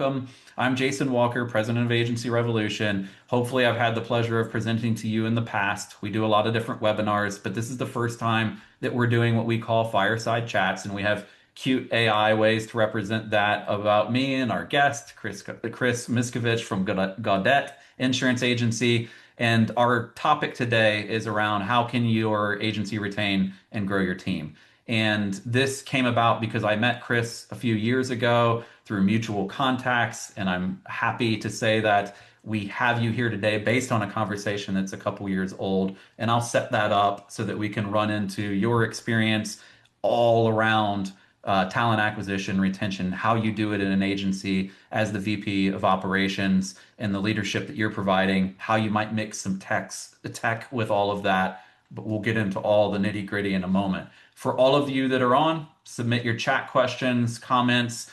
welcome. I'm Jason Walker, president of Agency Revolution. Hopefully, I've had the pleasure of presenting to you in the past. We do a lot of different webinars, but this is the first time that we're doing what we call fireside chats, and we have cute AI ways to represent that about me and our guest, Chris Miskavitch from Gaudette Insurance Agency. And our topic today is around how can your agency retain and grow your team. And this came about because I met Chris a few years ago through mutual contacts, and I'm happy to say that we have you here today based on a conversation that's a couple years old. And I'll set that up so that we can run into your experience all around talent acquisition, retention, how you do it in an agency as the VP of operations and the leadership that you're providing, how you might mix some tech with all of that. But we'll get into all the nitty gritty in a moment. For all of you that are on, submit your chat questions, comments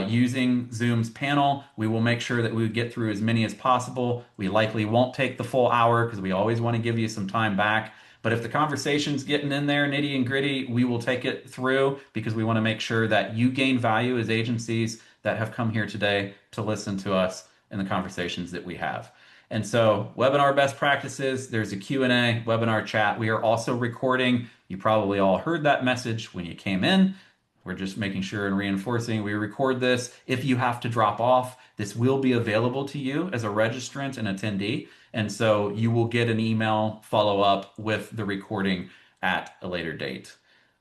using Zoom's panel. We will make sure that we get through as many as possible. We likely won't take the full hour because we always want to give you some time back. But if the conversation's getting in there, nitty and gritty, we will take it through because we want to make sure that you gain value as agencies that have come here today to listen to us in the conversations that we have. And so webinar best practices, there's a Q&A, webinar chat. We are also recording. You probably all heard that message when you came in. We're just making sure and reinforcing we record this. If you have to drop off, this will be available to you as a registrant and attendee. And so you will get an email follow up with the recording at a later date.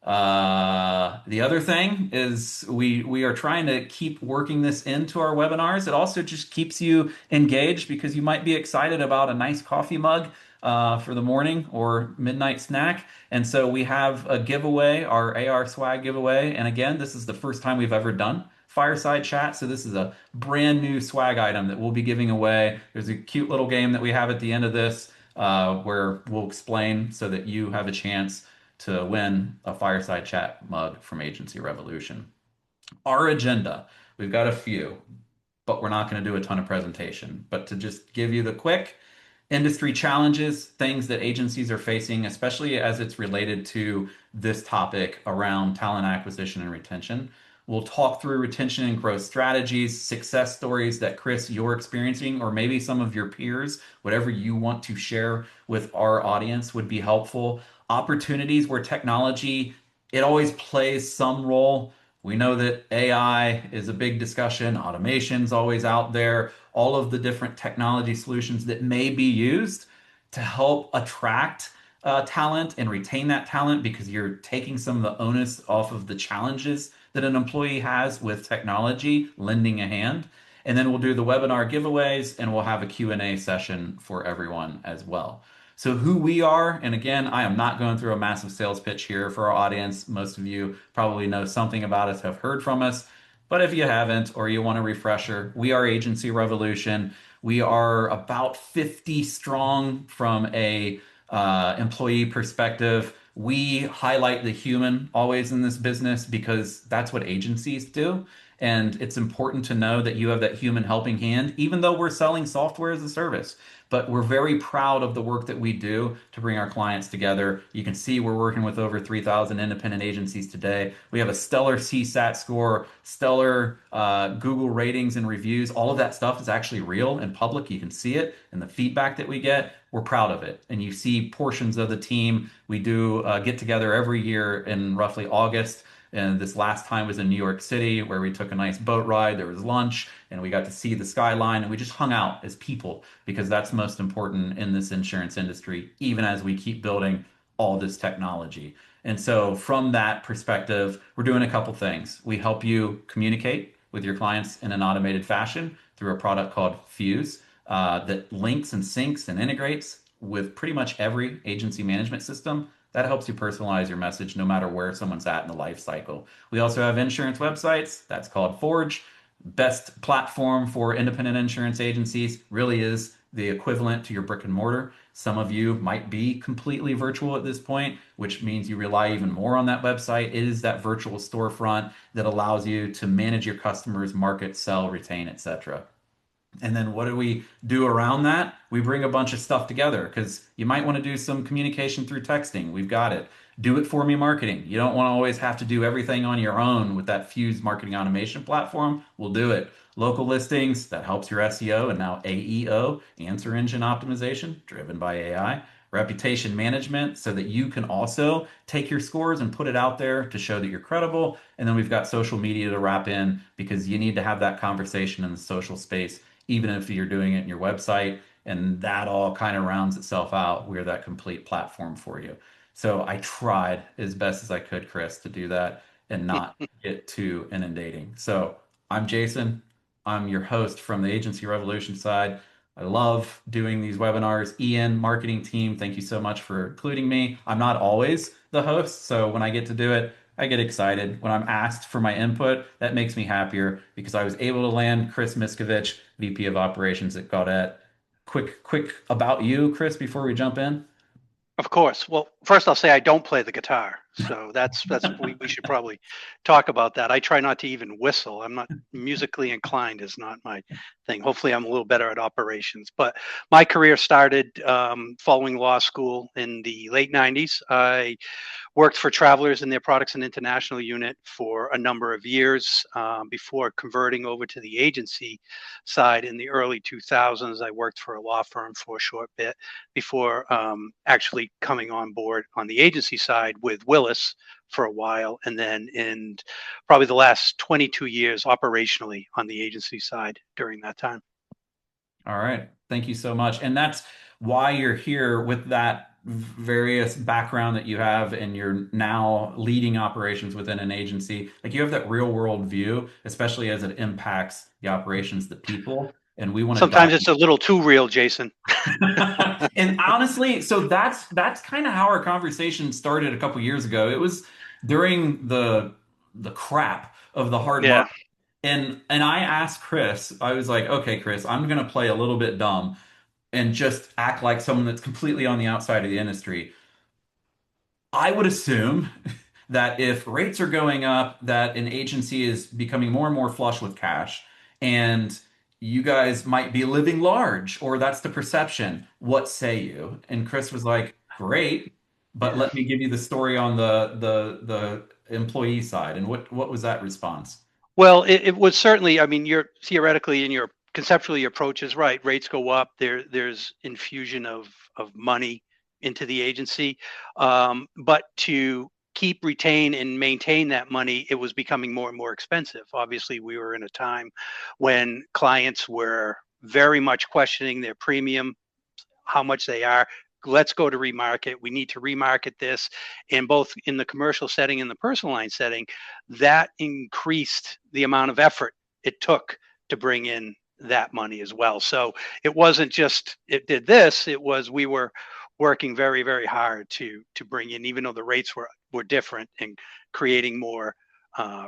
The other thing is we are trying to keep working this into our webinars. It also just keeps you engaged because you might be excited about a nice coffee mug for the morning or midnight snack. And so we have a giveaway, our AR swag giveaway. And again, this is the first time we've ever done fireside chat. So this is a brand new swag item that we'll be giving away. There's a cute little game that we have at the end of this where we'll explain so that you have a chance to win a fireside chat mug from Agency Revolution. Our agenda, we've got a few, but we're not going to do a ton of presentation. But to just give you the quick industry challenges, things that agencies are facing, especially as it's related to this topic around talent acquisition and retention. We'll talk through retention and growth strategies, success stories that Chris, you're experiencing, or maybe some of your peers, whatever you want to share with our audience would be helpful. Opportunities where technology, it always plays some role. We know that AI is a big discussion. Automation's always out there. All of the different technology solutions that may be used to help attract talent and retain that talent because you're taking some of the onus off of the challenges that an employee has with technology, lending a hand. And then we'll do the webinar giveaways and we'll have a Q&A session for everyone as well. So who we are, and again, I am not going through a massive sales pitch here for our audience. Most of you probably know something about us, have heard from us. But if you haven't, or you want a refresher, we are Agency Revolution. We are about 50 strong from a employee perspective. We highlight the human always in this business because that's what agencies do. And it's important to know that you have that human helping hand, even though we're selling software as a service. But we're very proud of the work that we do to bring our clients together. You can see we're working with over 3,000 independent agencies today. We have a stellar CSAT score, stellar Google ratings and reviews. All of that stuff is actually real and public. You can see it and the feedback that we get. We're proud of it. And you see portions of the team. We do get together every year in roughly August. And this last time was in New York City where we took a nice boat ride. There was lunch and we got to see the skyline and we just hung out as people because that's most important in this insurance industry, even as we keep building all this technology. And so from that perspective, we're doing a couple things. We help you communicate with your clients in an automated fashion through a product called Fuse that links and syncs and integrates with pretty much every agency management system. That helps you personalize your message no matter where someone's at in the life cycle. We also have insurance websites. That's called Forge. Best platform for independent insurance agencies, really is the equivalent to your brick and mortar. Some of you might be completely virtual at this point, which means you rely even more on that website. It is that virtual storefront that allows you to manage your customers, market, sell, retain, etc. And then what do we do around that? We bring a bunch of stuff together because you might want to do some communication through texting. We've got it. Do it for me marketing. You don't want to always have to do everything on your own with that Fuse marketing automation platform. We'll do it. Local listings, that helps your SEO and now AEO, answer engine optimization, driven by AI. Reputation management, so that you can also take your scores and put it out there to show that you're credible. And then we've got social media to wrap in because you need to have that conversation in the social space even if you're doing it in your website. And that all kind of rounds itself out. We're that complete platform for you. So I tried as best as I could, Chris, to do that and not get too inundating. So I'm Jason. I'm your host from the Agency Revolution side. I love doing these webinars. Ian, marketing team, thank you so much for including me. I'm not always the host, so when I get to do it, I get excited. When I'm asked for my input, that makes me happier because I was able to land Chris Miskavitch, VP of Operations at Gaudette. Quick about you, Chris, before we jump in. Of course. Well, first I'll say I don't play the guitar, so we should probably talk about that. I try not to even whistle. I'm not musically inclined; is not my thing. Hopefully, I'm a little better at operations. But my career started following law school in the late '90s. I worked for Travelers in their products and international unit for a number of years before converting over to the agency side in the early 2000s. I worked for a law firm for a short bit before actually coming on board on the agency side with Willis for a while, and then in probably the last 22 years operationally on the agency side during that time. All right. Thank you so much. And that's why you're here with that various background that you have, and you're now leading operations within an agency. Like you have that real world view, especially as it impacts the operations, the people. And we want to dive. Sometimes it's a little too real, Jason. And honestly, so that's kind of how our conversation started a couple years ago. It was during the crap of the hard Yeah. market. And I asked Chris, I was like, okay, Chris, I'm gonna play a little bit dumb and just act like someone that's completely on the outside of the industry. I would assume that if rates are going up, that an agency is becoming more and more flush with cash, and you guys might be living large, or that's the perception. What say you? And Chris was like, "Great, but Yeah. let me give you the story on the employee side." And what was that response? Well, it was certainly, I mean, you're theoretically and your conceptually your approach is right. Rates go up. There's infusion of money into the agency. But to keep, retain, and maintain that money, it was becoming more and more expensive. Obviously, we were in a time when clients were very much questioning their premium, how much they are. Let's go to remarket. We need to remarket this. And both in the commercial setting and the personal line setting, that increased the amount of effort it took to bring in that money as well. So it wasn't just it did this, it was we were working very, very hard to bring in, even though the rates were different and creating more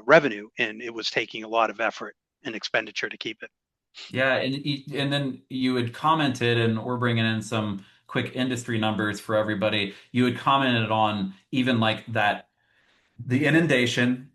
revenue, and it was taking a lot of effort and expenditure to keep it. Yeah, and then you had commented, and we're bringing in some quick industry numbers for everybody. You had commented on even like that the inundation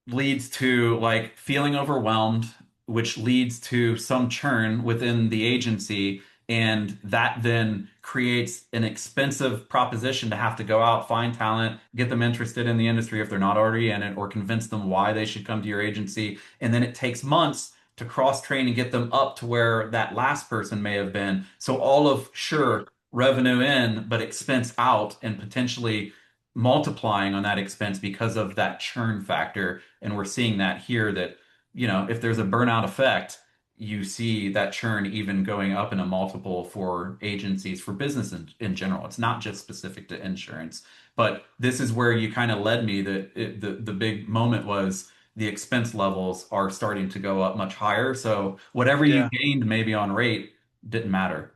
leads to like feeling overwhelmed, which leads to some churn within the agency. And that then creates an expensive proposition to have to go out, find talent, get them interested in the industry if they're not already in it, or convince them why they should come to your agency. And then it takes months to cross train and get them up to where that last person may have been. So all of, sure, revenue in, but expense out, and potentially multiplying on that expense because of that churn factor. And we're seeing that here that, if there's a burnout effect, you see that churn even going up in a multiple for agencies, for business in general. It's not just specific to insurance. But this is where you kind of led me that the big moment was the expense levels are starting to go up much higher. So whatever you Yeah. gained maybe on rate didn't matter.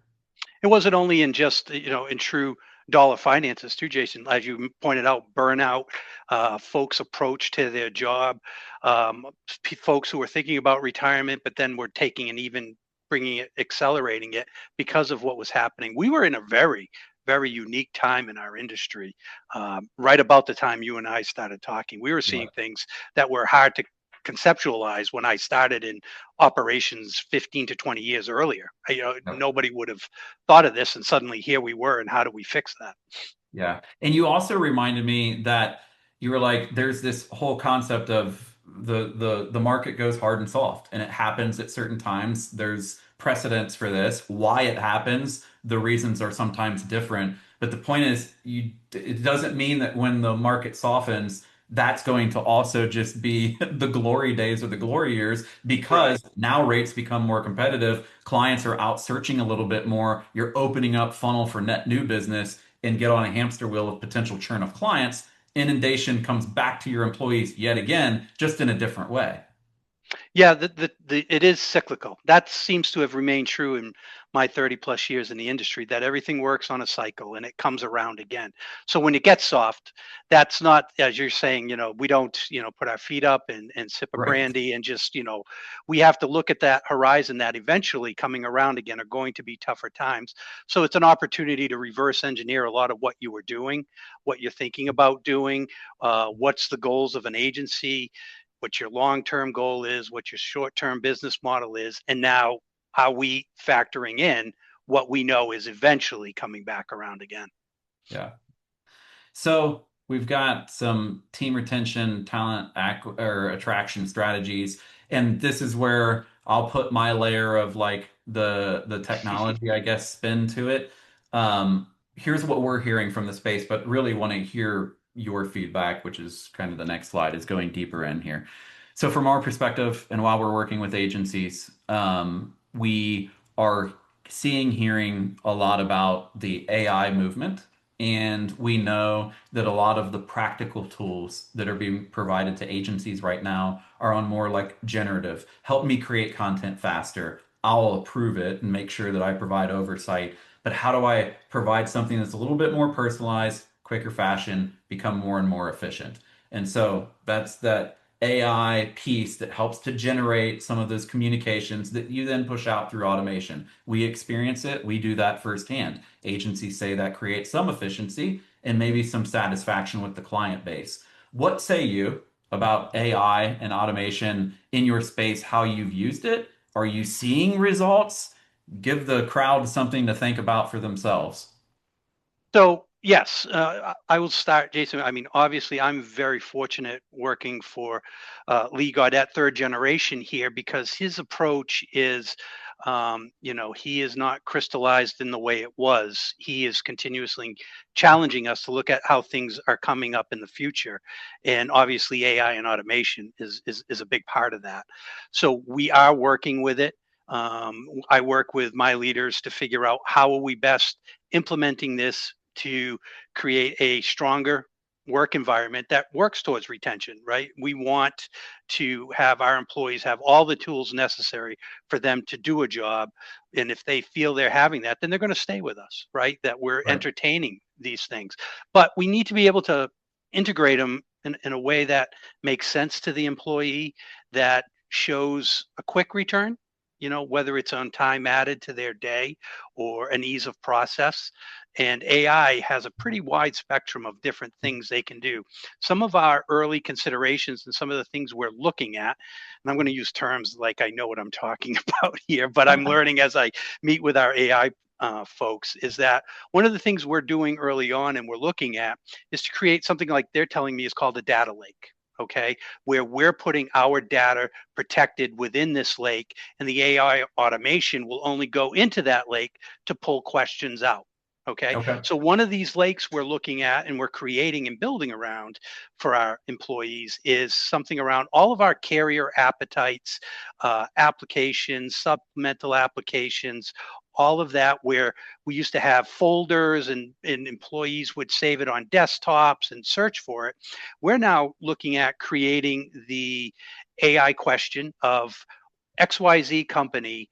It wasn't only in just, in true dollar finances too, Jason. As you pointed out, burnout, folks' approach to their job, folks who were thinking about retirement, but then were taking and even bringing it, accelerating it because of what was happening. We were in a very, very unique time in our industry. Right about the time you and I started talking, we were seeing things that were hard to conceptualized when I started in operations 15 to 20 years earlier. Yep. Nobody would have thought of this, and suddenly here we were. And how do we fix that? Yeah. And you also reminded me that you were like, there's this whole concept of the market goes hard and soft, and it happens at certain times. There's precedents for this. Why it happens, the reasons are sometimes different. But the point is, it doesn't mean that when the market softens, that's going to also just be the glory days or the glory years, Right. because now rates become more competitive. Clients are out searching a little bit more. You're opening up funnel for net new business and get on a hamster wheel of potential churn of clients. Inundation comes back to your employees yet again, just in a different way. Yeah, it is cyclical. That seems to have remained true in my 30 plus years in the industry, that everything works on a cycle and it comes around again. So when it gets soft, that's not, as you're saying, we don't, put our feet up and sip a Right. brandy and just, we have to look at that horizon that eventually coming around again are going to be tougher times. So it's an opportunity to reverse engineer a lot of what you were doing, what you're thinking about doing, what's the goals of an agency, what your long-term goal is, what your short-term business model is, and now how we factoring in what we know is eventually coming back around again. Yeah. So we've got some team retention, talent or attraction strategies, and this is where I'll put my layer of like the technology, I guess, spin to it. Here's what we're hearing from the space, but really want to hear your feedback, which is kind of the next slide, is going deeper in here. So from our perspective, and while we're working with agencies, we are seeing, hearing a lot about the AI movement, and we know that a lot of the practical tools that are being provided to agencies right now are on more like generative. Help me create content faster. I'll approve it and make sure that I provide oversight. But how do I provide something that's a little bit more personalized, quicker fashion, become more and more efficient? And so that's that AI piece that helps to generate some of those communications that you then push out through automation. We experience it, we do that firsthand. Agencies say that creates some efficiency and maybe some satisfaction with the client base. What say you about AI and automation in your space, how you've used it? Are you seeing results? Give the crowd something to think about for themselves. So yes, I will start, Jason. I mean, obviously, I'm very fortunate working for Lee Gaudette, third generation here, because his approach is, he is not crystallized in the way it was. He is continuously challenging us to look at how things are coming up in the future, and obviously, AI and automation is a big part of that. So we are working with it. I work with my leaders to figure out how are we best implementing this to create a stronger work environment that works towards retention, right? We want to have our employees have all the tools necessary for them to do a job. And if they feel they're having that, then they're going to stay with us, right? That we're Right. entertaining these things. But we need to be able to integrate them in a way that makes sense to the employee, that shows a quick return, whether it's on time added to their day or an ease of process. And AI has a pretty wide spectrum of different things they can do. Some of our early considerations and some of the things we're looking at, and I'm going to use terms like I know what I'm talking about here, but I'm learning as I meet with our AI folks, is that one of the things we're doing early on and we're looking at is to create something like they're telling me is called a data lake. Okay, where we're putting our data protected within this lake, and the AI automation will only go into that lake to pull questions out. Okay. Okay. So one of these lakes we're looking at and we're creating and building around for our employees is something around all of our carrier appetites, applications, supplemental applications, all of that, where we used to have folders and employees would save it on desktops and search for it. We're now looking at creating the AI question of XYZ company,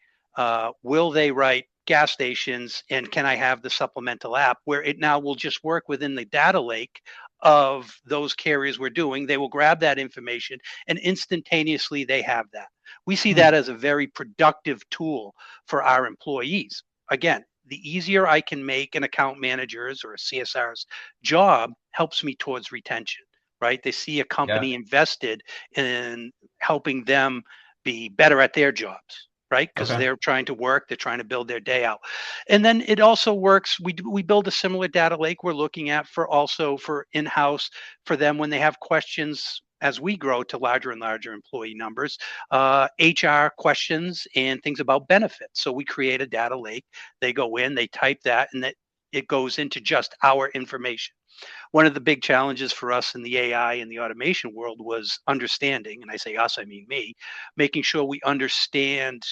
will they write gas stations, and can I have the supplemental app, where it now will just work within the data lake of those carriers we're doing. They will grab that information and instantaneously they have that. We see Hmm. that as a very productive tool for our employees. Again, the easier I can make an account manager's or a CSR's job helps me towards retention, right? They see a Yeah. company invested in helping them be better at their jobs, right? Because Okay. they're trying to work, they're trying to build their day out. And then it also works. We build a similar data lake we're looking at for also for in-house for them when they have questions as we grow to larger and larger employee numbers, HR questions and things about benefits. So we create a data lake. They go in, they type that, and that it goes into just our information. One of the big challenges for us in the AI and the automation world was understanding, and I say us, I mean me, making sure we understand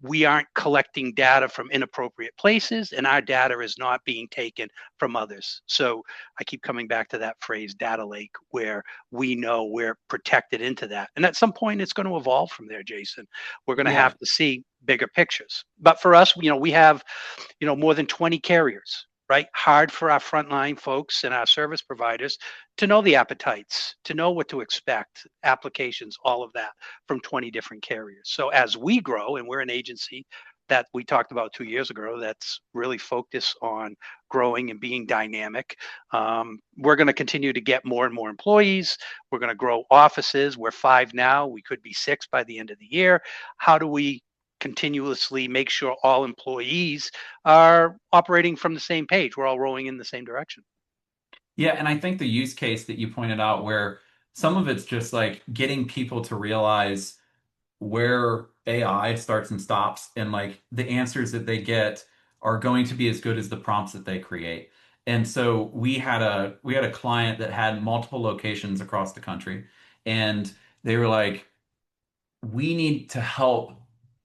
we aren't collecting data from inappropriate places and our data is not being taken from others. So I keep coming back to that phrase data lake where we know we're protected into that. And at some point it's going to evolve from there, Jason. We're going to Yeah. have to see bigger pictures. But for us, we have more than 20 carriers, right? Hard for our frontline folks and our service providers to know the appetites, to know what to expect, applications, all of that from 20 different carriers. So as we grow, and we're an agency that we talked about 2 years ago that's really focused on growing and being dynamic. We're going to continue to get more and more employees. We're going to grow offices. We're 5 now. We could be 6 by the end of the year. How do we continuously make sure all employees are operating from the same page? We're all rowing in the same direction. Yeah, and I think the use case that you pointed out where some of it's just like getting people to realize where AI starts and stops and like the answers that they get are going to be as good as the prompts that they create. And so we had a client that had multiple locations across the country and they were like, we need to help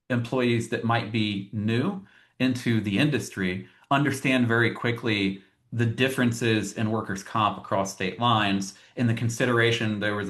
employees that might be new into the industry understand very quickly the differences in workers' comp across state lines. In the consideration, there was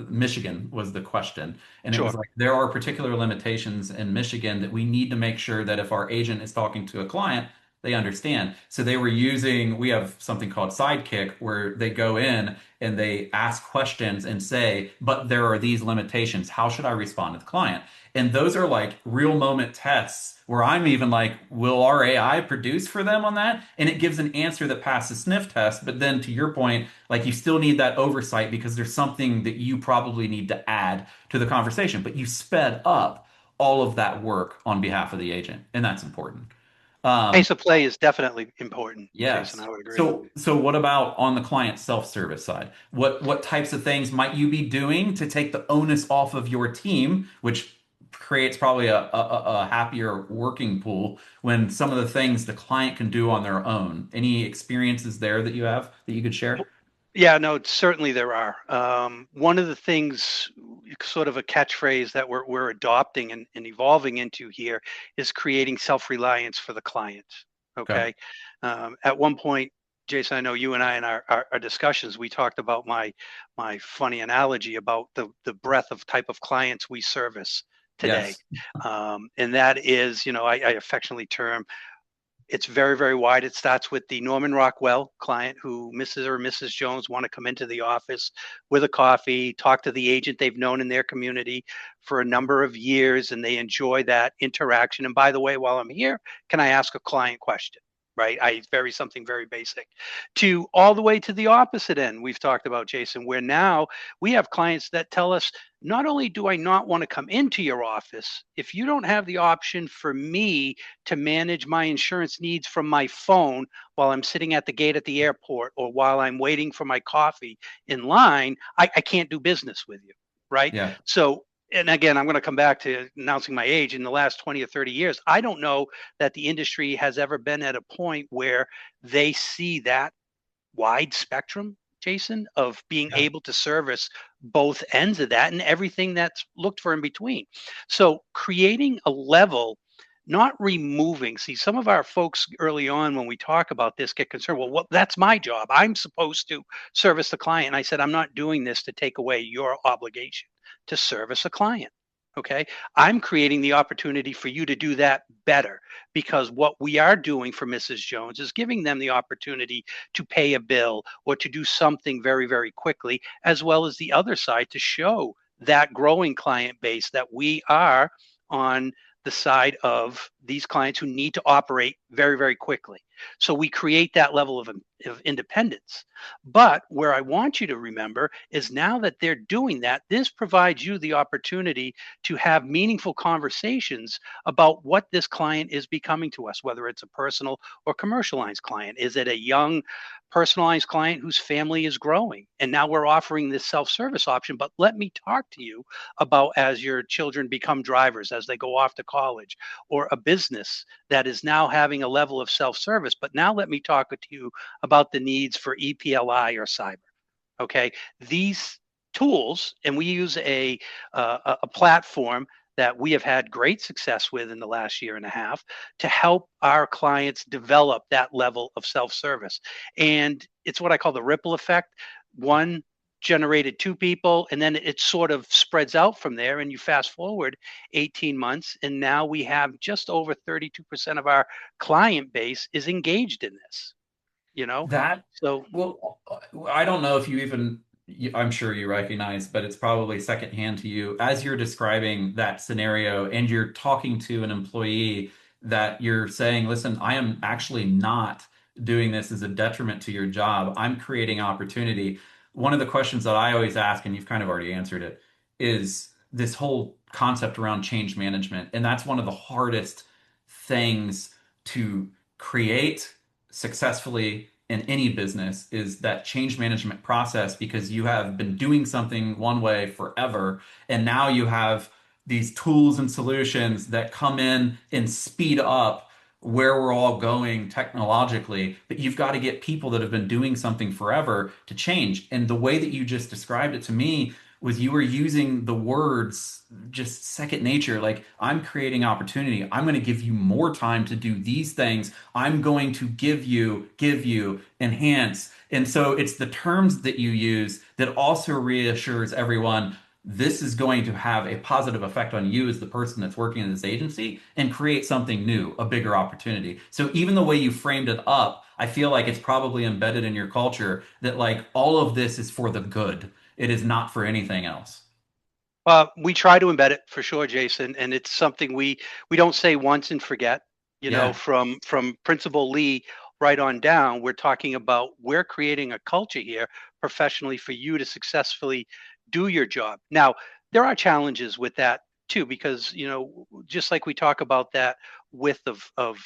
Michigan was the question, and it was Sure. like there are particular limitations in Michigan that we need to make sure that if our agent is talking to a client, they understand. So we have something called Sidekick where they go in and they ask questions and say, but there are these limitations. How should I respond to the client? And those are like real moment tests where I'm even like, will our AI produce for them on that? And it gives an answer that passes sniff test. But then to your point, like you still need that oversight because there's something that you probably need to add to the conversation. But you sped up all of that work on behalf of the agent. And that's important. Um, Pace of play is definitely important, Jason. Yes. I would agree. So what about on the client self-service side? What types of things might you be doing to take the onus off of your team, which creates probably a happier working pool when some of the things the client can do on their own? Any experiences there that you have that you could share? Yeah, no, certainly there are. One of the things, sort of a catchphrase that we're adopting and evolving into here is creating self-reliance for the client. Okay. Okay. At one point, Jason, I know you and I in our discussions, we talked about my funny analogy about the breadth of type of clients we service today. Yes. And that is, I affectionately term it's very, very wide. It starts with the Norman Rockwell client who Mrs. or Mrs. Jones want to come into the office with a coffee, talk to the agent they've known in their community for a number of years, and they enjoy that interaction. And by the way, while I'm here, can I ask a client question? Right? Something very basic to all the way to the opposite end. We've talked about, Jason, where now we have clients that tell us, not only do I not want to come into your office, if you don't have the option for me to manage my insurance needs from my phone while I'm sitting at the gate at the airport or while I'm waiting for my coffee in line, I can't do business with you. Right. Yeah. So, and again, I'm going to come back to announcing my age. In the last 20 or 30 years, I don't know that the industry has ever been at a point where they see that wide spectrum, Jason, of being Yeah. able to service both ends of that and everything that's looked for in between. So creating a level, not removing. See, some of our folks early on when we talk about this get concerned. Well, that's my job. I'm supposed to service the client. And I said, I'm not doing this to take away your obligation to service a client. Okay. I'm creating the opportunity for you to do that better because what we are doing for Mrs. Jones is giving them the opportunity to pay a bill or to do something very, very quickly, as well as the other side to show that growing client base that we are on the side of these clients who need to operate very, very quickly. So we create that level of independence. But where I want you to remember is now that they're doing that, this provides you the opportunity to have meaningful conversations about what this client is becoming to us, whether it's a personal or commercialized client. Is it a young personalized client whose family is growing? And now we're offering this self service option. But let me talk to you about as your children become drivers, as they go off to college, or a business that is now having a level of self service. But now let me talk to you about the needs for EPLI or cyber. Okay. These tools, and we use a platform that we have had great success with in the last year and a half to help our clients develop that level of self-service. And it's what I call the ripple effect. One generated two people, and then it sort of spreads out from there. And you fast forward 18 months, and now we have just over 32% of our client base is engaged in this, you know? That, So well, I don't know if you even, I'm sure you recognize, but it's probably secondhand to you as you're describing that scenario and you're talking to an employee that you're saying, listen, I am actually not doing this as a detriment to your job. I'm creating opportunity. One of the questions that I always ask, and you've kind of already answered it, is this whole concept around change management. And that's one of the hardest things to create successfully in any business is that change management process because you have been doing something one way forever and now you have these tools and solutions that come in and speed up where we're all going technologically, but you've got to get people that have been doing something forever to change. And the way that you just described it to me was you were using the words just second nature. Like, I'm creating opportunity. I'm going to give you more time to do these things. I'm going to give you, enhance. And so it's the terms that you use that also reassures everyone this is going to have a positive effect on you as the person that's working in this agency and create something new, a bigger opportunity. So even the way you framed it up, I feel like it's probably embedded in your culture that like all of this is for the good. It is not for anything else. we try to embed it for sure, Jason, and it's something we don't say once and forget. You know, Yeah, from Principal Lee right on down, we're talking about we're creating a culture here professionally for you to successfully do your job. Now, there are challenges with that too, because just like we talk about that width of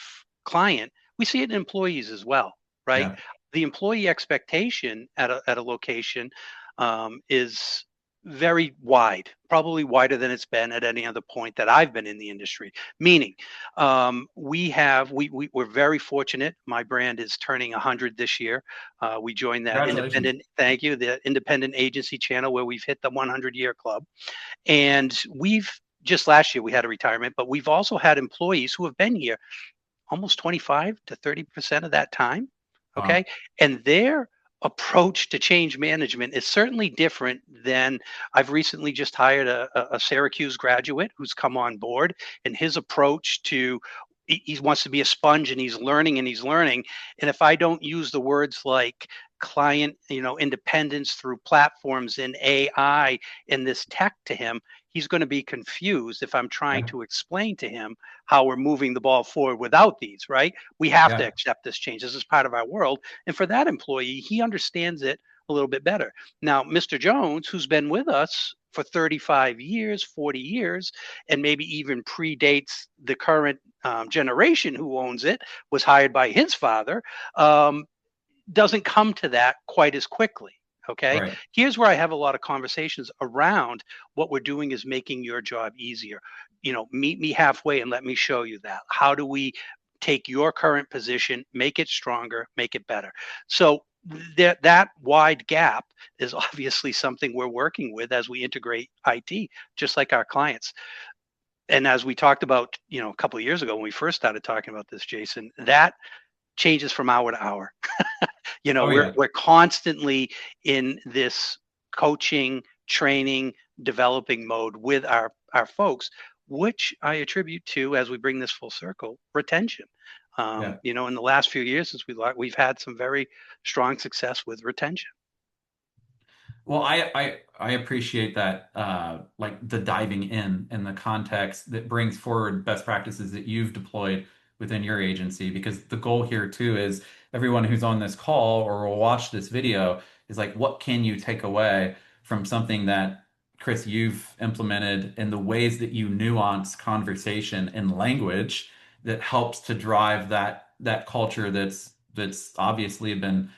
client, we see it in employees as well, right? yeah, The employee expectation at a location is very wide, probably wider than it's been at any other point that I've been in the industry. Meaning, we're very fortunate. My brand is turning 100 this year. We joined that congratulations. independent. Thank you, the independent agency channel where we've hit the 100-year club, and we've just last year we had a retirement, but we've also had employees who have been here almost 25 to 30% of that time. Okay. Wow. And their approach to change management is certainly different than I've recently just hired a Syracuse graduate who's come on board, and his approach to he wants to be a sponge and he's learning and he's learning. And if I don't use the words like client, independence through platforms and AI and this tech to him, he's going to be confused if I'm trying Yeah, to explain to him how we're moving the ball forward without these, right? We have to yeah, accept this change. This is part of our world. And for that employee, he understands it a little bit better. Now, Mr. Jones, who's been with us for 35 years, 40 years, and maybe even predates the current generation who owns it, was hired by his father, doesn't come to that quite as quickly. Okay. right. Here's where I have a lot of conversations around what we're doing is making your job easier. Meet me halfway and let me show you that. How do we take your current position, make it stronger, make it better? So that wide gap is obviously something we're working with as we integrate IT, just like our clients. And as we talked about, a couple of years ago when we first started talking about this, Jason, that changes from hour to hour. Oh We're yeah. we're constantly in this coaching, training, developing mode with our folks, which I attribute to, as we bring this full circle, retention. Yeah. In the last few years, since we've had some very strong success with retention. Well, I appreciate that, like the diving in and the context that brings forward best practices that you've deployed within your agency? Because the goal here too is everyone who's on this call or will watch this video is like, what can you take away from something that Chris, you've implemented in the ways that you nuance conversation and language that helps to drive that culture that's obviously been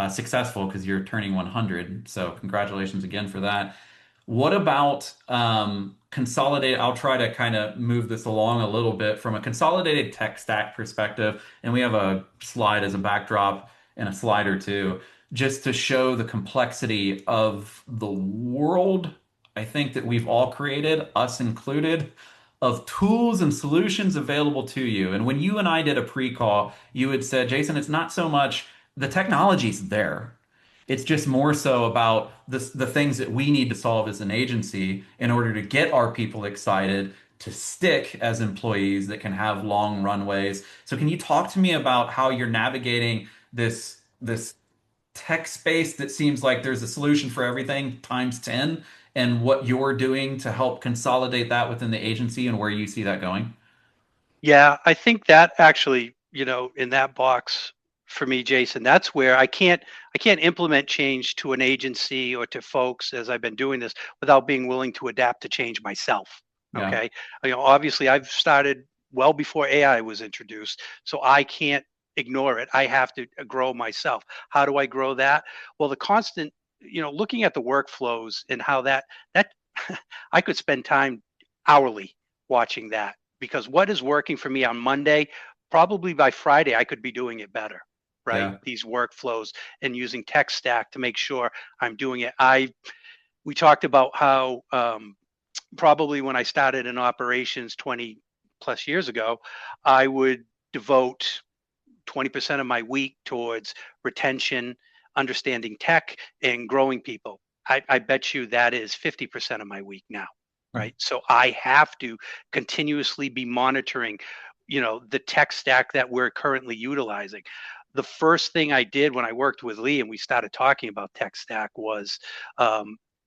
successful because you're turning 100. So congratulations again for that. What about consolidate? I'll try to kind of move this along a little bit from a consolidated tech stack perspective, and we have a slide as a backdrop and a slide or two just to show the complexity of the world. I think that we've all created, us included, of tools and solutions available to you. And when you and I did a pre-call, you had said, Jason, it's not so much the technology's there. It's just more so about the things that we need to solve as an agency in order to get our people excited to stick as employees that can have long runways. So can you talk to me about how you're navigating this tech space that seems like there's a solution for everything times 10 and what you're doing to help consolidate that within the agency and where you see that going? Yeah, I think that actually, in that box for me, Jason, that's where I can't implement change to an agency or to folks as I've been doing this without being willing to adapt to change myself. Yeah. Okay. Obviously I've started well before AI was introduced, so I can't ignore it. I have to grow myself. How do I grow that? Well, the constant, looking at the workflows and how that I could spend time hourly watching that, because what is working for me on Monday, probably by Friday, I could be doing it better, right? Yeah. These workflows and using tech stack to make sure I'm doing it. We talked about how probably when I started in operations 20 plus years ago, I would devote 20% of my week towards retention, understanding tech, and growing people. I bet you that is 50% of my week now, right? So I have to continuously be monitoring, the tech stack that we're currently utilizing. The first thing I did when I worked with Lee and we started talking about tech stack was,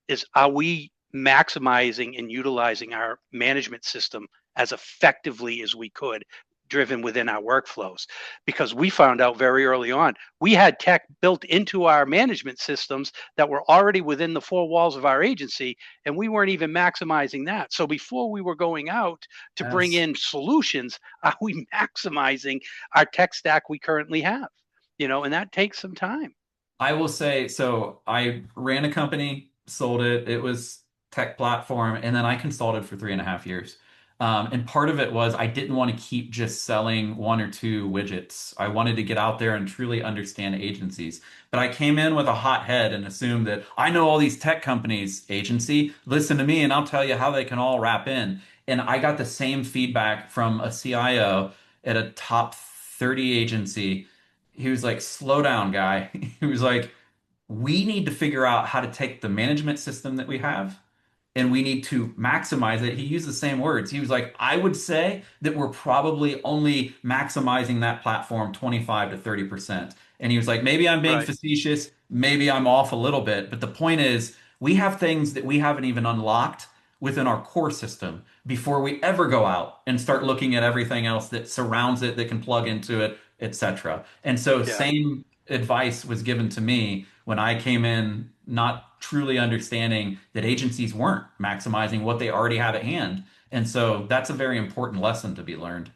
is are we maximizing and utilizing our management system as effectively as we could, driven within our workflows? Because we found out very early on we had tech built into our management systems that were already within the four walls of our agency, and we weren't even maximizing that. So before we were going out to bring Yes. in solutions, are we maximizing our tech stack we currently have? And that takes some time. I will say, so I ran a company, sold it. It was tech platform, and then I consulted for 3.5 years. And part of it was I didn't want to keep just selling one or two widgets. I wanted to get out there and truly understand agencies. But I came in with a hot head and assumed that I know all these tech companies, agency, listen to me and I'll tell you how they can all wrap in. And I got the same feedback from a CIO at a top 30 agency. He was like, slow down, guy. He was like, we need to figure out how to take the management system that we have and we need to maximize it. He used the same words. He was like, I would say that we're probably only maximizing that platform 25 to 30%. And he was like, maybe I'm being Right. facetious, maybe I'm off a little bit, but the point is, we have things that we haven't even unlocked within our core system before we ever go out and start looking at everything else that surrounds it, that can plug into it, etc. And so, Yeah. same advice was given to me when I came in, not truly understanding that agencies weren't maximizing what they already have at hand. And so that's a very important lesson to be learned.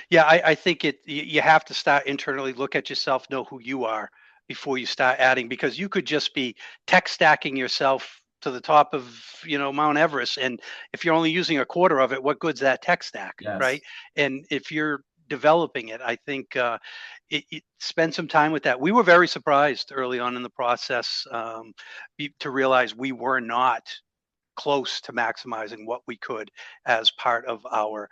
Yeah, I think you have to start internally, look at yourself, know who you are before you start adding, because you could just be tech stacking yourself to the top of, Mount Everest, and if you're only using a quarter of it, what good's that tech stack, right? Yes. And if you're developing it, I think spend some time with that. We were very surprised early on in the process, to realize we were not close to maximizing what we could as part of our,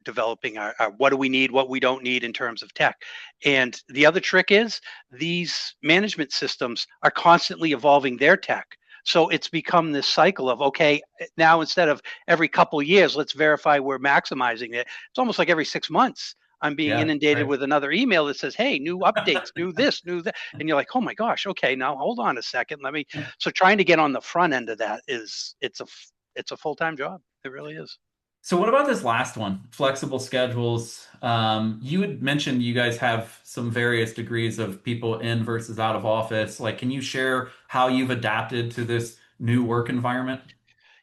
developing our what do we need, what we don't need in terms of tech. And the other trick is these management systems are constantly evolving their tech. So it's become this cycle of, okay, now instead of every couple years, let's verify we're maximizing it. It's almost like every 6 months. I'm being Yeah, inundated right. with another email that says, "Hey, new updates, new this, new that," and you're like, "Oh my gosh, okay, now hold on a second, let me." So trying to get on the front end of that it's a full time job. It really is. So what about this last one? Flexible schedules. You had mentioned you guys have some various degrees of people in versus out of office. Like, can you share how you've adapted to this new work environment?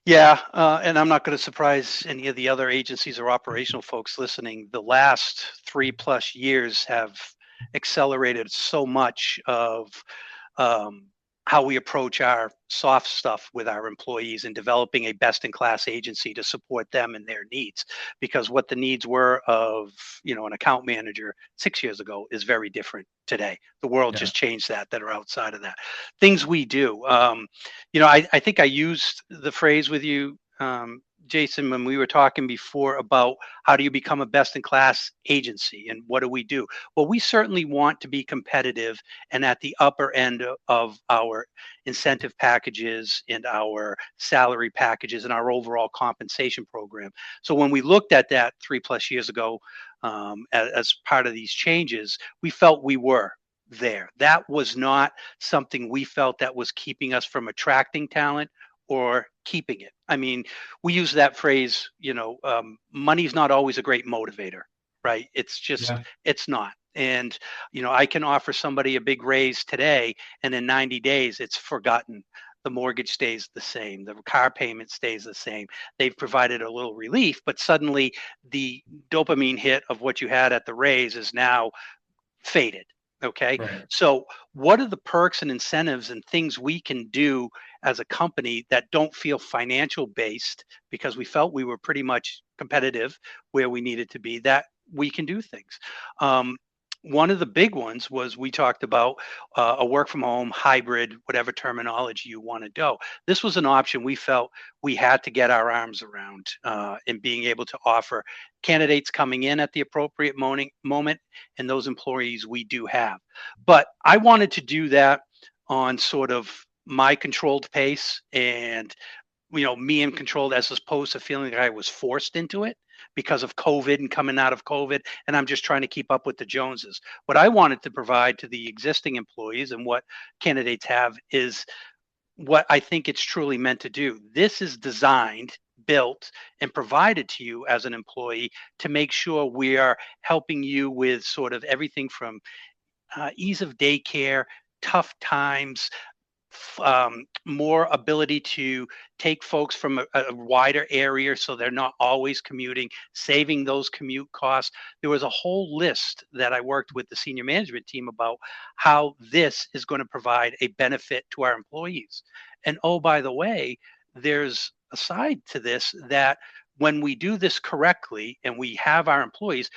Yeah, and I'm not going to surprise any of the other agencies or operational folks listening. The last 3+ years have accelerated so much of um, how we approach our soft stuff with our employees and developing a best-in-class agency to support them and their needs. Because what the needs were of an account manager 6 years ago is very different today. The world Yeah. just changed that are outside of that. Things we do. I think I used the phrase with you, Jason, when we were talking before about how do you become a best in class agency and what do we do? Well, we certainly want to be competitive and at the upper end of our incentive packages and our salary packages and our overall compensation program. So when we looked at that 3+ years ago, as part of these changes, we felt we were there. That was not something we felt that was keeping us from attracting talent or keeping it. I mean, we use that phrase, money's not always a great motivator, right? It's just, Yeah. it's not. And, I can offer somebody a big raise today, and in 90 days, it's forgotten. The mortgage stays the same, the car payment stays the same. They've provided a little relief, but suddenly the dopamine hit of what you had at the raise is now faded. Okay. Right. So, what are the perks and incentives and things we can do as a company that don't feel financial based because we felt we were pretty much competitive where we needed to be, that we can do things? Um, One of the big ones was we talked about a work from home, hybrid, whatever terminology you want to do. This was an option we felt we had to get our arms around in being able to offer candidates coming in at the appropriate moment and those employees we do have. But I wanted to do that on sort of my controlled pace and me in control as opposed to feeling like I was forced into it because of COVID and coming out of COVID. And I'm just trying to keep up with the Joneses. What I wanted to provide to the existing employees and what candidates have is what I think it's truly meant to do. This is designed, built, and provided to you as an employee to make sure we are helping you with sort of everything from ease of daycare, tough times, more ability to take folks from a wider area so they're not always commuting, saving those commute costs. There was a whole list that I worked with the senior management team about how this is going to provide a benefit to our employees. And oh, by the way, there's a side to this that when we do this correctly and we have our employees,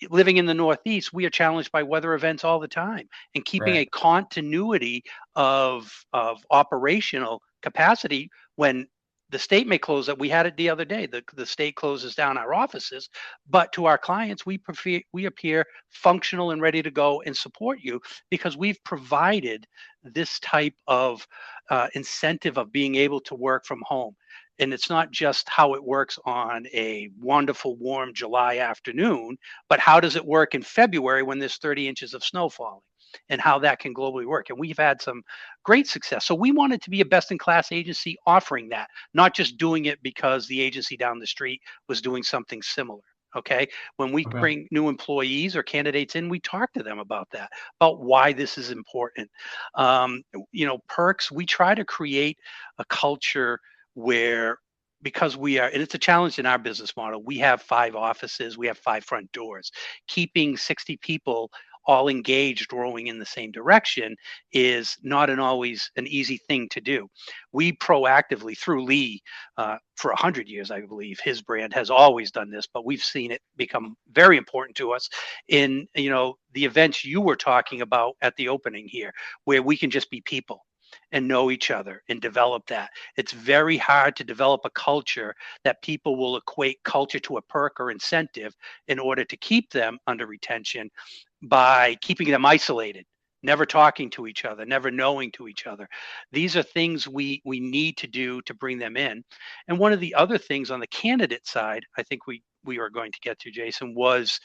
living in the Northeast, we are challenged by weather events all the time, and keeping Right. a continuity of operational capacity when the state may close up. We had it the other day. The state closes down our offices, but to our clients, we appear functional and ready to go and support you because we've provided this type of incentive of being able to work from home. And it's not just how it works on a wonderful warm July afternoon, but how does it work in February when there's 30 inches of snow falling, and how that can globally work. And we've had some great success. So we wanted to be a best in class agency offering that, not just doing it because the agency down the street was doing something similar. Okay. When we Okay. bring new employees or candidates in, we talk to them about that, about why this is important. Perks, we try to create a culture where, because we are, and it's a challenge in our business model, we have 5 offices, we have 5 front doors. Keeping 60 people all engaged, rowing in the same direction is not always an easy thing to do. We proactively, through Lee, for 100 years, I believe, his brand has always done this, but we've seen it become very important to us in, the events you were talking about at the opening here, where we can just be people and know each other and develop that. It's very hard to develop a culture that people will equate culture to a perk or incentive in order to keep them under retention by keeping them isolated, never talking to each other, never knowing to each other. These are things we need to do to bring them in. And one of the other things on the candidate side, I think we are going to get to, Jason, was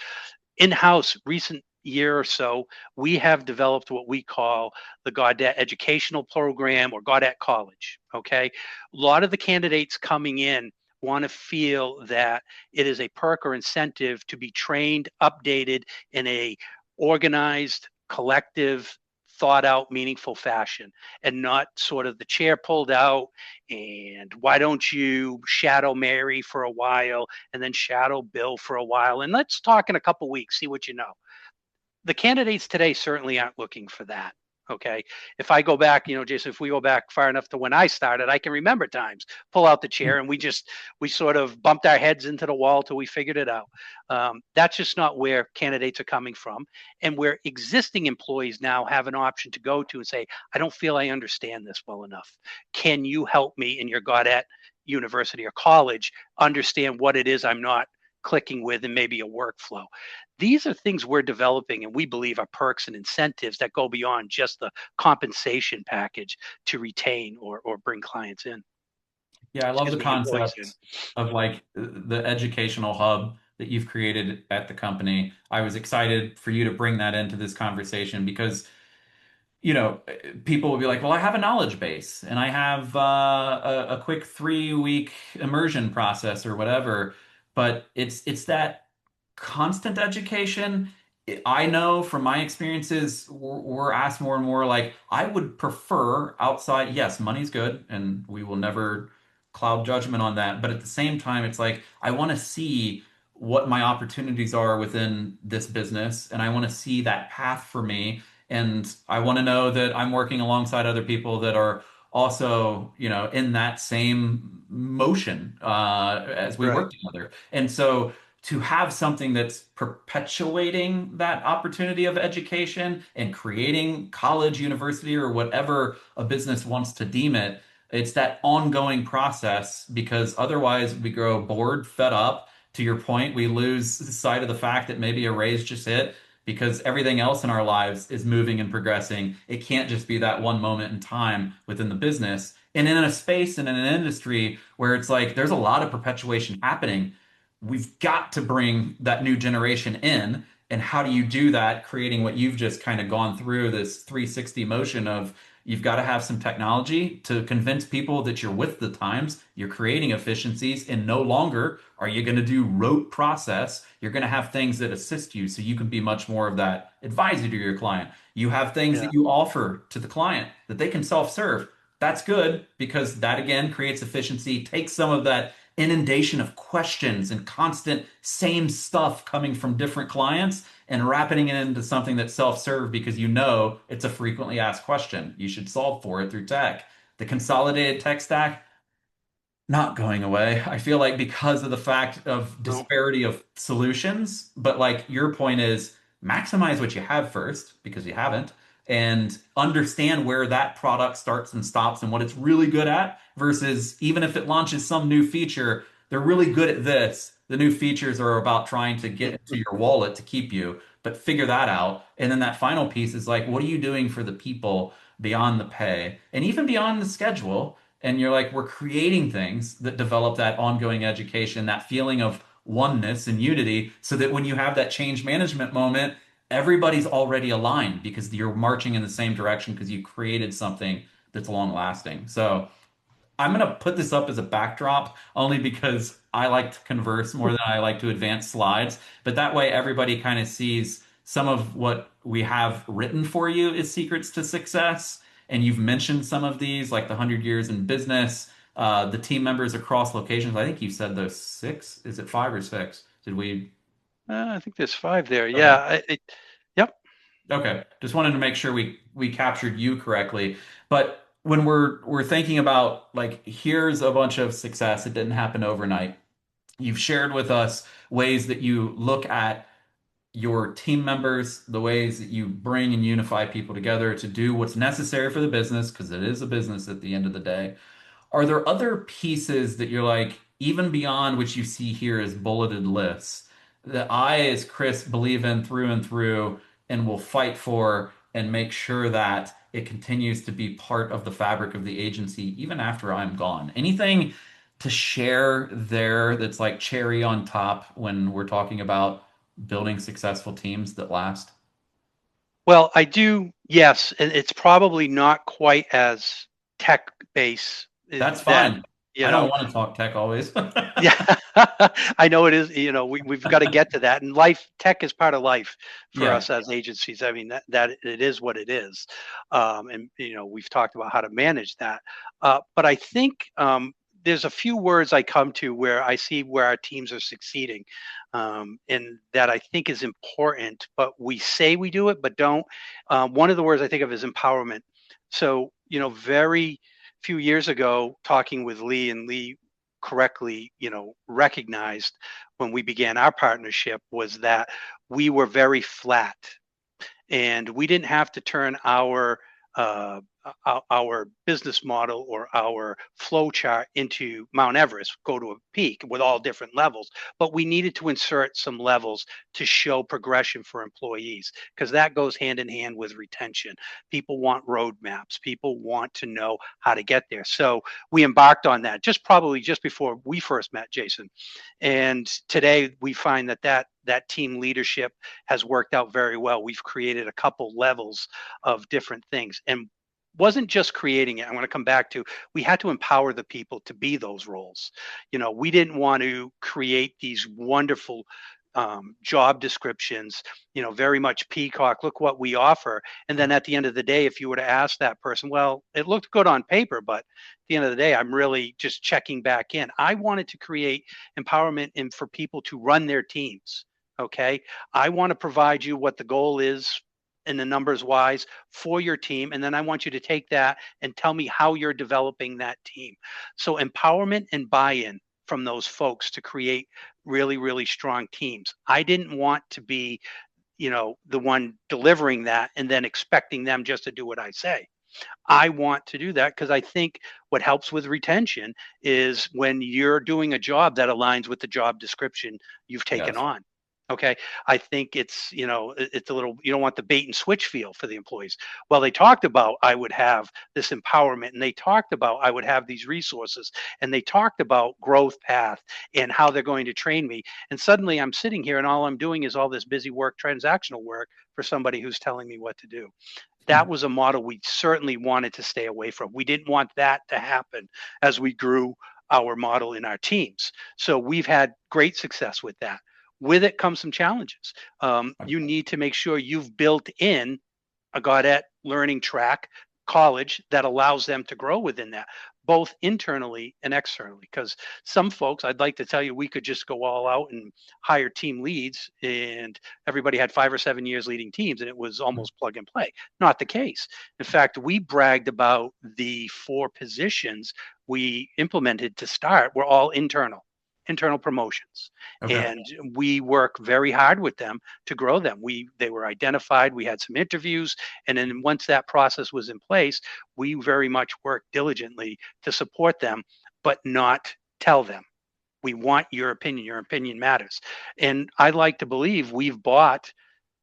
in-house. Recent year or so, we have developed what we call the Gaudette Educational Program or Gaudette College. Okay. A lot of the candidates coming in want to feel that it is a perk or incentive to be trained, updated in a organized, collective, thought out, meaningful fashion, and not sort of the chair pulled out and why don't you shadow Mary for a while and then shadow Bill for a while and let's talk in a couple weeks, see what you know. The candidates today certainly aren't looking for that. Okay. If I go back, Jason, if we go back far enough to when I started, I can remember times, pull out the chair and we sort of bumped our heads into the wall till we figured it out. That's just not where candidates are coming from. And where existing employees now have an option to go to and say, I don't feel I understand this well enough. Can you help me in your Gaudette University or college understand what it is I'm not clicking with and maybe a workflow? These are things we're developing and we believe are perks and incentives that go beyond just the compensation package to retain or bring clients in. Yeah, I love Excuse the me, employees in. concept of like the educational hub that you've created at the company. I was excited for you to bring that into this conversation because people will be like, well, I have a knowledge base and I have a quick 3 week immersion process or whatever. But it's that constant education. I know from my experiences, we're asked more and more like, I would prefer outside. Yes, money's good, and we will never cloud judgment on that. But at the same time, it's like, I want to see what my opportunities are within this business, and I want to see that path for me. And I want to know that I'm working alongside other people that are also, in that same motion as we Right. work together. And so to have something that's perpetuating that opportunity of education and creating college, university, or whatever a business wants to deem it, it's that ongoing process because otherwise we grow bored, fed up. To your point, we lose sight of the fact that maybe a raise just hit because everything else in our lives is moving and progressing. It can't just be that one moment in time within the business. And in a space and in an industry where it's like there's a lot of perpetuation happening, we've got to bring that new generation in. And how do you do that? Creating what you've just kind of gone through this 360 motion of you've got to have some technology to convince people that you're with the times, you're creating efficiencies, and no longer are you going to do rote process. You're going to have things that assist you so you can be much more of that advisor to your client. You have things Yeah. that you offer to the client that they can self-serve. That's good because that again creates efficiency, takes some of that inundation of questions and constant same stuff coming from different clients and wrapping it into something that's self-serve because it's a frequently asked question. You should solve for it through tech. The consolidated tech stack, not going away. I feel like because of the fact of No. disparity of solutions, but like your point is maximize what you have first because you haven't and understand where that product starts and stops and what it's really good at versus even if it launches some new feature, they're really good at this. The new features are about trying to get into your wallet to keep you, but figure that out. And then that final piece is like, what are you doing for the people beyond the pay and even beyond the schedule? And you're like, we're creating things that develop that ongoing education, that feeling of oneness and unity, so that when you have that change management moment, everybody's already aligned because you're marching in the same direction because you created something that's long lasting. So I'm going to put this up as a backdrop only because I like to converse more than I like to advance slides. But that way, everybody kind of sees some of what we have written for you is secrets to success. And you've mentioned some of these, like the 100 years in business, the team members across locations. I think you said those six. Is it five or six? Did we? I think there's five there. Yeah. Okay. Yep. Okay, just wanted to make sure we captured you correctly. But when we're thinking about like here's a bunch of success, it didn't happen overnight. You've shared with us ways that you look at your team members, the ways that you bring and unify people together to do what's necessary for the business, because it is a business at the end of the day. Are there other pieces that you're like, even beyond what you see here as bulleted lists, that I, as Chris, believe in through and through and will fight for and make sure that it continues to be part of the fabric of the agency even after I'm gone? Anything to share there that's like cherry on top when we're talking about building successful teams that last? Well, I do. Yes. And it's probably not quite as tech based That's that fine. you I don't know. want to talk tech always. Yeah, I know it is. We've got to get to that, and tech is part of life for Yeah. us as agencies. I mean, that it is what it is, and we've talked about how to manage that. But I think there's a few words I come to where I see where our teams are succeeding, and that I think is important. But we say we do it, but don't. One of the words I think of is empowerment. So, very few years ago, talking with Lee, and Lee correctly, recognized when we began our partnership was that we were very flat and we didn't have to turn our business model or our flow chart into Mount Everest, go to a peak with all different levels, but we needed to insert some levels to show progression for employees because that goes hand in hand with retention. People want roadmaps. People want to know how to get there. So we embarked on that probably just before we first met, Jason. And today we find that team leadership has worked out very well. We've created a couple levels of different things and wasn't just creating it. I want to come back to we had to empower the people to be those roles. We didn't want to create these wonderful job descriptions, very much peacock, look what we offer. And then at the end of the day, if you were to ask that person, well, it looked good on paper, but at the end of the day, I'm really just checking back in. I wanted to create empowerment and for people to run their teams. Okay. I want to provide you what the goal is in the numbers wise for your team. And then I want you to take that and tell me how you're developing that team. So empowerment and buy-in from those folks to create really, really strong teams. I didn't want to be, the one delivering that and then expecting them just to do what I say. I want to do that because I think what helps with retention is when you're doing a job that aligns with the job description you've taken Yes. on. Okay. I think it's a little, you don't want the bait and switch feel for the employees. Well, they talked about I would have this empowerment and they talked about I would have these resources and they talked about growth path and how they're going to train me. And suddenly I'm sitting here and all I'm doing is all this busy work, transactional work for somebody who's telling me what to do. That was a model we certainly wanted to stay away from. We didn't want that to happen as we grew our model in our teams. So we've had great success with that. With it comes some challenges. You need to make sure you've built in a Gaudette learning track college that allows them to grow within that, both internally and externally. Because some folks, I'd like to tell you, we could just go all out and hire team leads, and everybody had 5 or 7 years leading teams, and it was almost plug and play. Not the case. In fact, we bragged about the 4 positions we implemented to start were all internal promotions, Okay. and we work very hard with them to grow them. They were identified, we had some interviews, and then once that process was in place, we very much worked diligently to support them, but not tell them we want your opinion matters. And I like to believe we've bought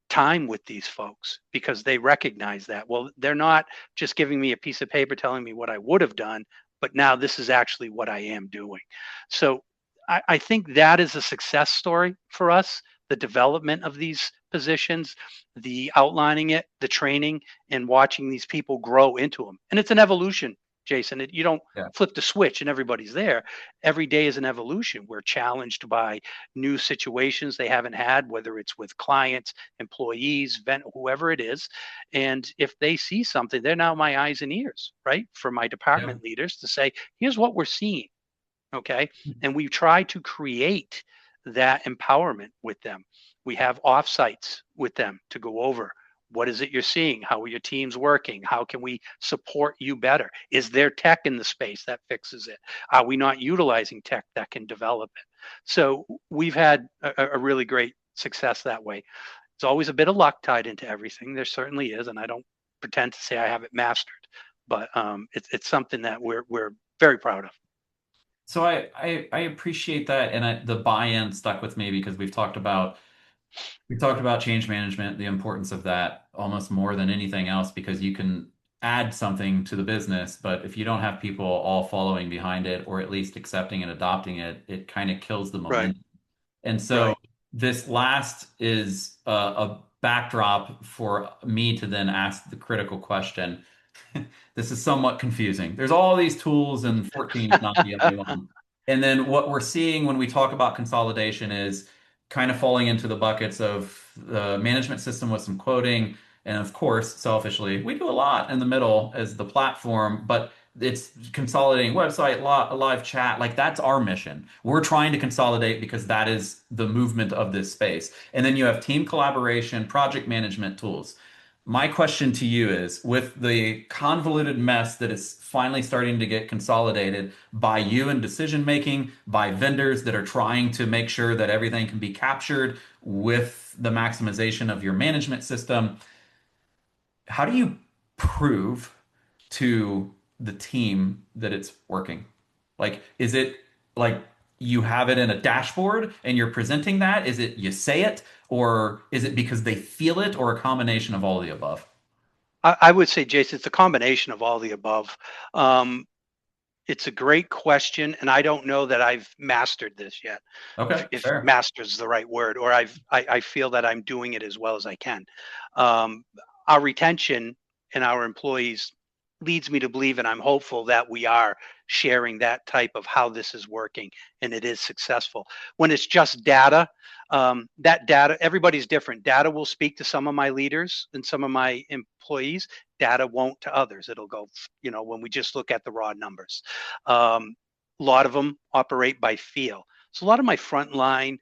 time with these folks because they recognize that, well, they're not just giving me a piece of paper telling me what I would have done, but now this is actually what I am doing. So I think that is a success story for us, the development of these positions, the outlining it, the training, and watching these people grow into them. And it's an evolution, Jason. You don't Yeah. flip the switch and everybody's there. Every day is an evolution. We're challenged by new situations they haven't had, whether it's with clients, employees, whoever it is. And if they see something, they're now my eyes and ears, right? For my Yeah. department leaders to say, here's what we're seeing. Okay. And we try to create that empowerment with them. We have offsites with them to go over what is it you're seeing? How are your teams working? How can we support you better? Is there tech in the space that fixes it? Are we not utilizing tech that can develop it? So we've had a really great success that way. It's always a bit of luck tied into everything. There certainly is, and I don't pretend to say I have it mastered, but it's something that we're very proud of. So I appreciate that, and the buy-in stuck with me because we've talked about change management, the importance of that almost more than anything else because you can add something to the business, but if you don't have people all following behind it or at least accepting and adopting it, it kind of kills the Right. momentum. And so Right. this last is a backdrop for me to then ask the critical question. This is somewhat confusing. There's all these tools, and 14 is not the only one. And then what we're seeing when we talk about consolidation is kind of falling into the buckets of the management system with some quoting. And of course, selfishly, we do a lot in the middle as the platform, but it's consolidating website, live chat. Like that's our mission. We're trying to consolidate because that is the movement of this space. And then you have team collaboration, project management tools. My question to you is, with the convoluted mess that is finally starting to get consolidated by you in decision making, by vendors that are trying to make sure that everything can be captured with the maximization of your management system, how do you prove to the team that it's working? Like, is it like you have it in a dashboard and you're presenting that? Is it you say it, or is it because they feel it, or a combination of all the above? I would say, Jason, it's a combination of all the above. Um, it's a great question, and I don't know that I've mastered this yet. Okay, If fair. master is the right word, or I feel that I'm doing it as well as I can. Um, our retention and our employees leads me to believe, and I'm hopeful that we are sharing that type of how this is working and it is successful. When it's just data, that data, everybody's different. Data will speak to some of my leaders and some of my employees. Data won't to others. It'll go, when we just look at the raw numbers. A lot of them operate by feel. So a lot of my frontline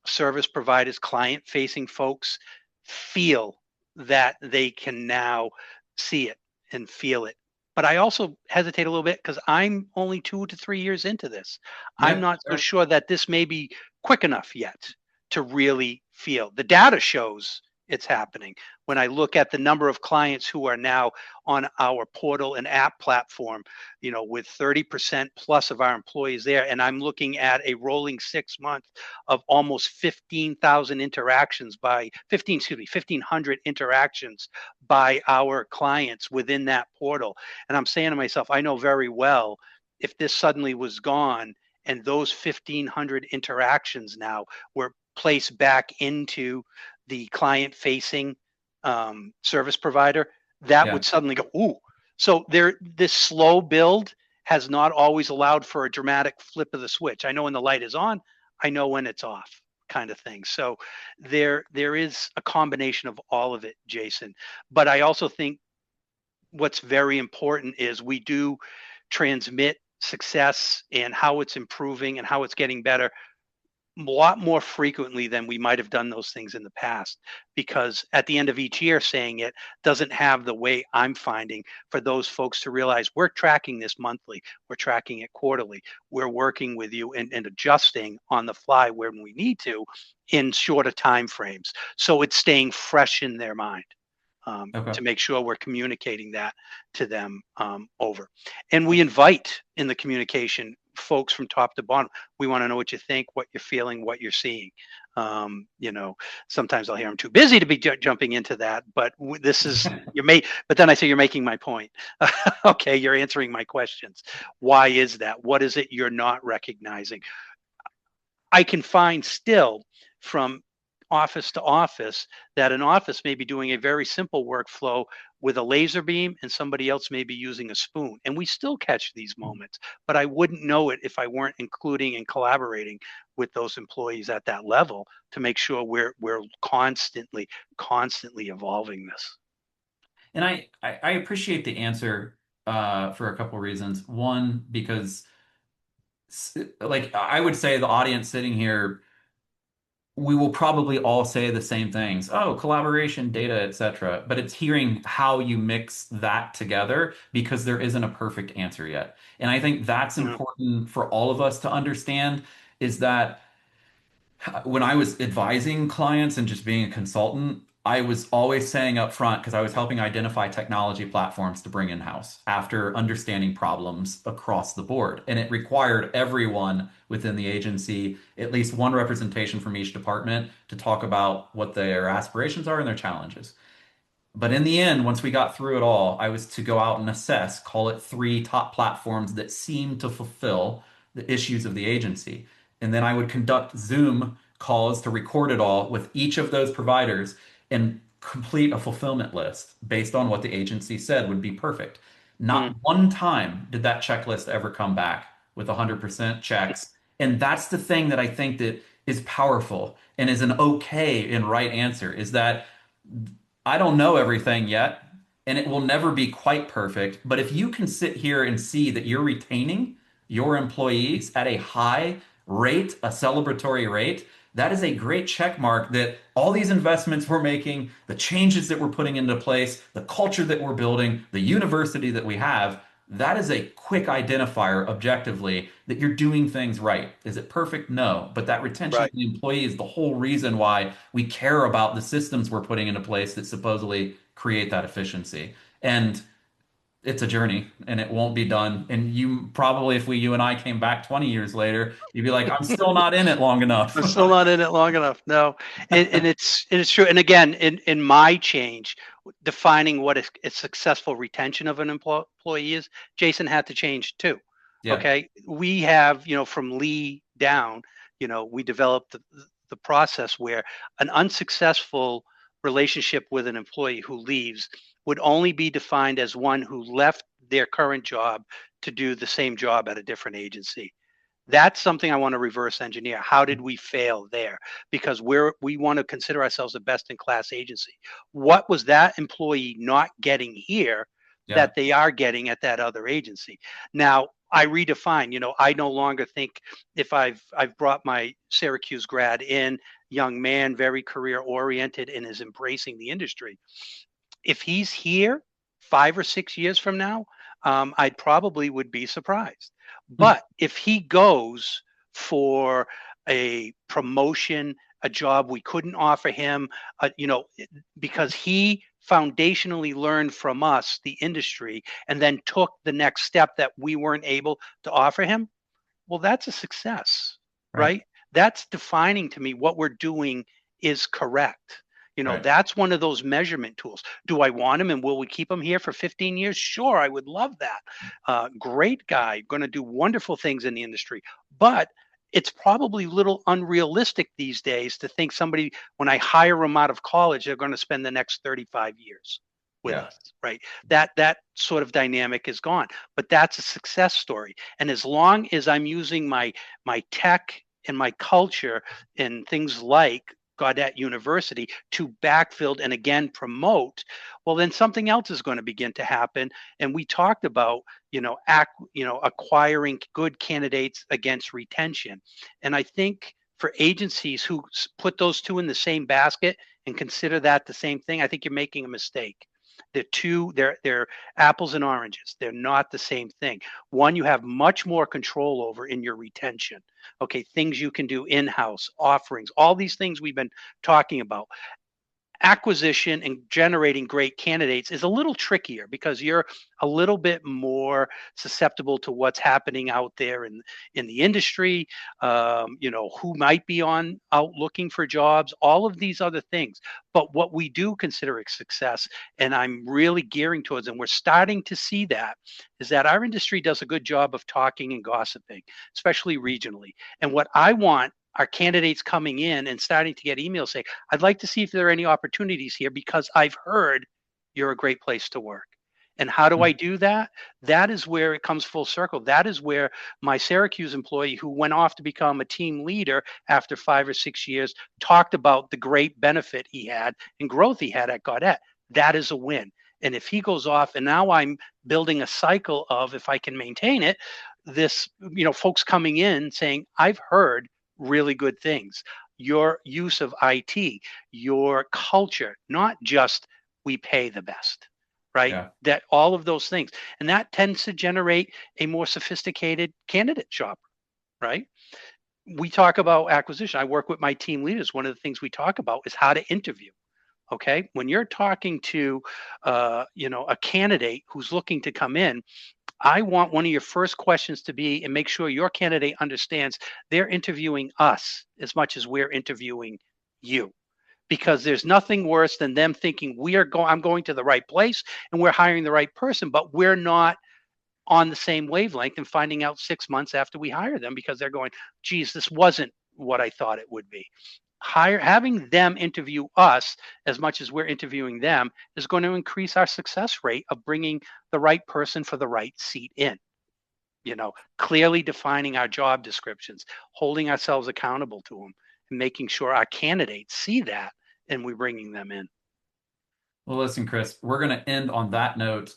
service providers, client facing folks feel that they can now see it and feel it. But I also hesitate a little bit because I'm only 2 to 3 years into this. I'm Yeah, not so fair. sure that this may be quick enough yet to really feel. The data shows it's happening. When I look at the number of clients who are now on our portal and app platform, with 30% plus of our employees there, and I'm looking at a rolling 6 month of almost 15,000 interactions by 15, excuse me, 1,500 interactions by our clients within that portal. And I'm saying to myself, I know very well if this suddenly was gone and those 1,500 interactions now were placed back into the client facing service provider, that Yeah. would suddenly go, ooh. So this slow build has not always allowed for a dramatic flip of the switch. I know when the light is on, I know when it's off, kind of thing. So there is a combination of all of it, Jason. But I also think what's very important is we do transmit success and how it's improving and how it's getting better a lot more frequently than we might have done those things in the past, because at the end of each year saying it doesn't have the weight I'm finding for those folks to realize we're tracking this monthly, we're tracking it quarterly, we're working with you and adjusting on the fly when we need to in shorter time frames, so it's staying fresh in their mind. Okay. To make sure we're communicating that to them over. And we invite in the communication folks from top to bottom. We want to know what you think, what you're feeling, what you're seeing. Um, you know, Sometimes I'll hear I'm too busy to be jumping into that, but this is you may. But then I say you're making my point. Okay, you're answering my questions. Why is that? What is it you're not recognizing? I can find still from office to office that an office may be doing a very simple workflow with a laser beam and somebody else may be using a spoon. And we still catch these moments, but I wouldn't know it if I weren't including and collaborating with those employees at that level to make sure we're constantly evolving this. And I appreciate the answer for a couple reasons. One, because like I would say the audience sitting here, we will probably all say the same things. Oh, collaboration, data, etc. But it's hearing how you mix that together because there isn't a perfect answer yet. And I think that's Yeah. important for all of us to understand is that when I was advising clients and just being a consultant, I was always saying up front, because I was helping identify technology platforms to bring in-house after understanding problems across the board. And it required everyone within the agency, at least one representation from each department, to talk about what their aspirations are and their challenges. But in the end, once we got through it all, I was to go out and assess, call it three top platforms that seem to fulfill the issues of the agency. And then I would conduct Zoom calls to record it all with each of those providers and complete a fulfillment list based on what the agency said would be perfect. Mm, Not one time did that checklist ever come back with 100% checks. And that's the thing that I think that is powerful and is an okay and right answer is that I don't know everything yet, and it will never be quite perfect. But if you can sit here and see that you're retaining your employees at a high rate, a celebratory rate, that is a great check mark that all these investments we're making, the changes that we're putting into place, the culture that we're building, the university that we have, that is a quick identifier objectively that you're doing things right. Is it perfect? No. But that retention of right. the employee is the whole reason why we care about the systems we're putting into place that supposedly create that efficiency. And it's a journey and it won't be done. And you probably, if you and I came back 20 years later, you'd be like, I'm still not in it long enough. I'm still not in it long enough. No, and it's true. And again, in my change, defining what a successful retention of an employee is, Jason had to change too. Yeah. Okay, we have from Lee down, we developed the process where an unsuccessful relationship with an employee who leaves would only be defined as one who left their current job to do the same job at a different agency. That's something I want to reverse engineer. How did we fail there? Because we want to consider ourselves a best in class agency. What was that employee not getting here Yeah. that they are getting at that other agency? Now, I redefine, I no longer think if I've brought my Syracuse grad in, young man, very career oriented and is embracing the industry. If he's here 5 or 6 years from now, I probably would be surprised. But if he goes for a promotion, a job we couldn't offer him, because he foundationally learned from us, the industry, and then took the next step that we weren't able to offer him, well, that's a success, Right. right? That's defining to me what we're doing is correct. Right. That's one of those measurement tools. Do I want him and will we keep him here for 15 years? Sure, I would love that. Great guy, going to do wonderful things in the industry. But it's probably a little unrealistic these days to think somebody, when I hire them out of college, they're going to spend the next 35 years with Yeah. us, right? That sort of dynamic is gone. But that's a success story. And as long as I'm using my tech and my culture and things like Gaudette University to backfill and again promote, well, then something else is going to begin to happen. And we talked about, acquiring good candidates against retention. And I think for agencies who put those two in the same basket and consider that the same thing, I think you're making a mistake. They're apples and oranges. They're not the same thing. One, you have much more control over in your retention. Okay, things you can do in-house, offerings, all these things we've been talking about. Acquisition and generating great candidates is a little trickier because you're a little bit more susceptible to what's happening out there in the industry, who might be out looking for jobs, all of these other things. But what we do consider a success, and I'm really gearing towards, and we're starting to see that, is that our industry does a good job of talking and gossiping, especially regionally. And what I want are candidates coming in and starting to get emails saying, I'd like to see if there are any opportunities here because I've heard you're a great place to work. And how do I do that? That is where it comes full circle. That is where my Syracuse employee, who went off to become a team leader after 5 or 6 years, talked about the great benefit he had and growth he had at Gaudette. That is a win. And if he goes off, and now I'm building a cycle of, if I can maintain it, this, folks coming in saying, I've heard really good things. Your use of IT, your culture, not just we pay the best, right? Yeah. That all of those things. And that tends to generate a more sophisticated candidate shopper, right? We talk about acquisition. I work with my team leaders. One of the things we talk about is how to interview. Okay. When you're talking to, a candidate who's looking to come in, I want one of your first questions to be, and make sure your candidate understands they're interviewing us as much as we're interviewing you. Because there's nothing worse than them thinking I'm going to the right place and we're hiring the right person, but we're not on the same wavelength, and finding out 6 months after we hire them because they're going, geez, this wasn't what I thought it would be. having them interview us as much as we're interviewing them is going to increase our success rate of bringing the right person for the right seat in. Clearly defining our job descriptions, holding ourselves accountable to them, and making sure our candidates see that and we're bringing them in. Well, listen, Chris, we're going to end on that note,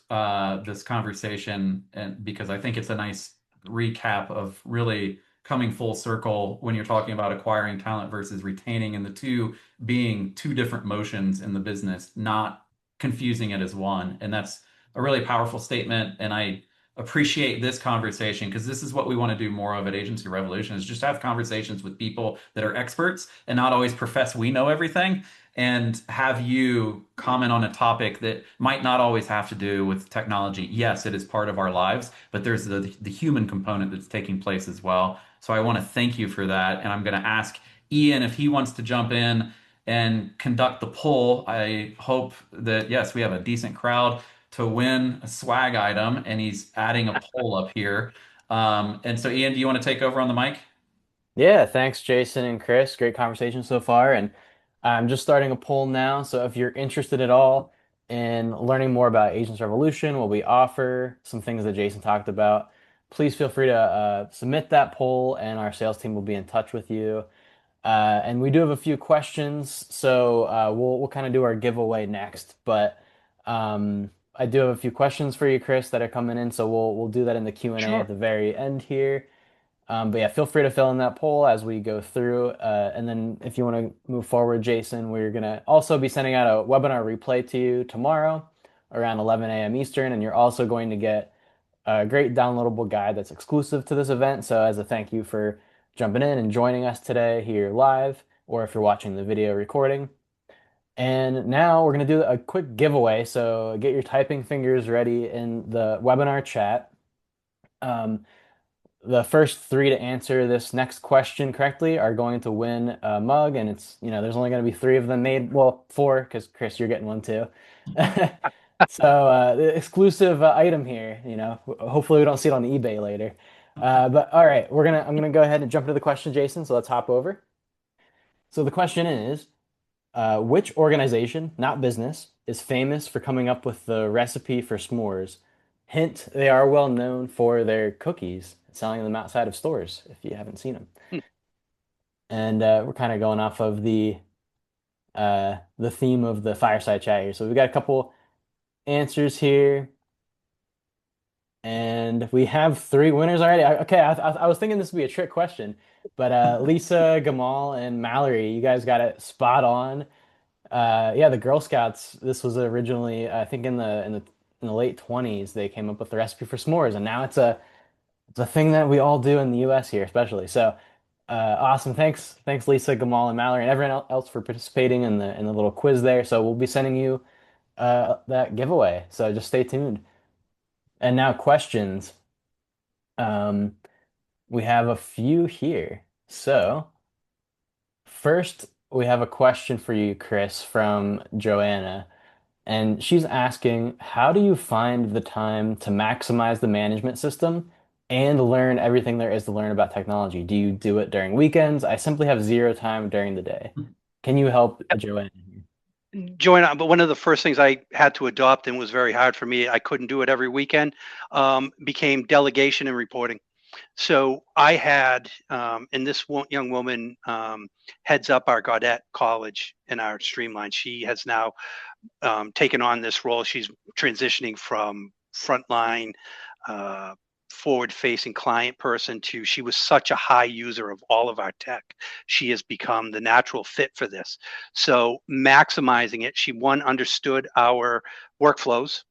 this conversation, and because I think it's a nice recap of really coming full circle when you're talking about acquiring talent versus retaining, and the two being two different motions in the business, not confusing it as one. And that's a really powerful statement. And I appreciate this conversation because this is what we want to do more of at Agency Revolution is just have conversations with people that are experts and not always profess we know everything and have you comment on a topic that might not always have to do with technology. Yes, it is part of our lives, but there's the human component that's taking place as well. So I want to thank you for that. And I'm going to ask Ian if he wants to jump in and conduct the poll. I hope that, yes, we have a decent crowd to win a swag item, and he's adding a poll up here. And so, Ian, do you want to take over on the mic? Yeah, thanks, Jason and Chris. Great conversation so far. And I'm just starting a poll now. So if you're interested at all in learning more about Agents Revolution, what we offer, some things that Jason talked about, please feel free to submit that poll, and our sales team will be in touch with you. And we do have a few questions, so we'll kind of do our giveaway next. But I do have a few questions for you, Chris, that are coming in. So we'll do that in the Q&A at Sure. the very end here. But yeah, feel free to fill in that poll as we go through. And then if you want to move forward, Jason, we're going to also be sending out a webinar replay to you tomorrow around 11 a.m. Eastern. And you're also going to get a great downloadable guide that's exclusive to this event. So as a thank you for jumping in and joining us today here live, or if you're watching the video recording. And now we're going to do a quick giveaway. So get your typing fingers ready in the webinar chat. Um, the first three to answer this next question correctly are going to win a mug, and there's only going to be three of them made. Well, four, because Chris, you're getting one too. So the exclusive item here, hopefully we don't see it on eBay later. But all right, I'm gonna go ahead and jump into the question, Jason. So let's hop over. So the question is, which organization, not business, is famous for coming up with the recipe for s'mores? Hint, they are well known for their cookies, selling them outside of stores if you haven't seen them. Hmm. And we're kind of going off of the theme of the fireside chat here. So we've got a couple answers here, and we have three winners already. Okay, I was thinking this would be a trick question, but Lisa, Gamal, and Mallory, you guys got it spot on. Yeah, the Girl Scouts. This was originally, I think, in the late 20s, they came up with the recipe for s'mores, and now it's a thing that we all do in the U.S. here, especially. So, awesome. Thanks, Lisa, Gamal, and Mallory, and everyone else for participating in the little quiz there. So we'll be sending you that giveaway. So just stay tuned. And now questions. Um, we have a few here. So first, we have a question for you, Chris, from Joanna. And she's asking, how do you find the time to maximize the management system and learn everything there is to learn about technology? Do you do it during weekends? I simply have zero time during the day. Can you help Joanna here? But one of the first things I had to adopt and was very hard for me, I couldn't do it every weekend, became delegation and reporting. So I had, and this young woman heads up our Gaudette College in our streamline. She has now taken on this role. She's transitioning from frontline, forward-facing client person to she was such a high user of all of our tech. She has become the natural fit for this. So maximizing it, she understood our workflows,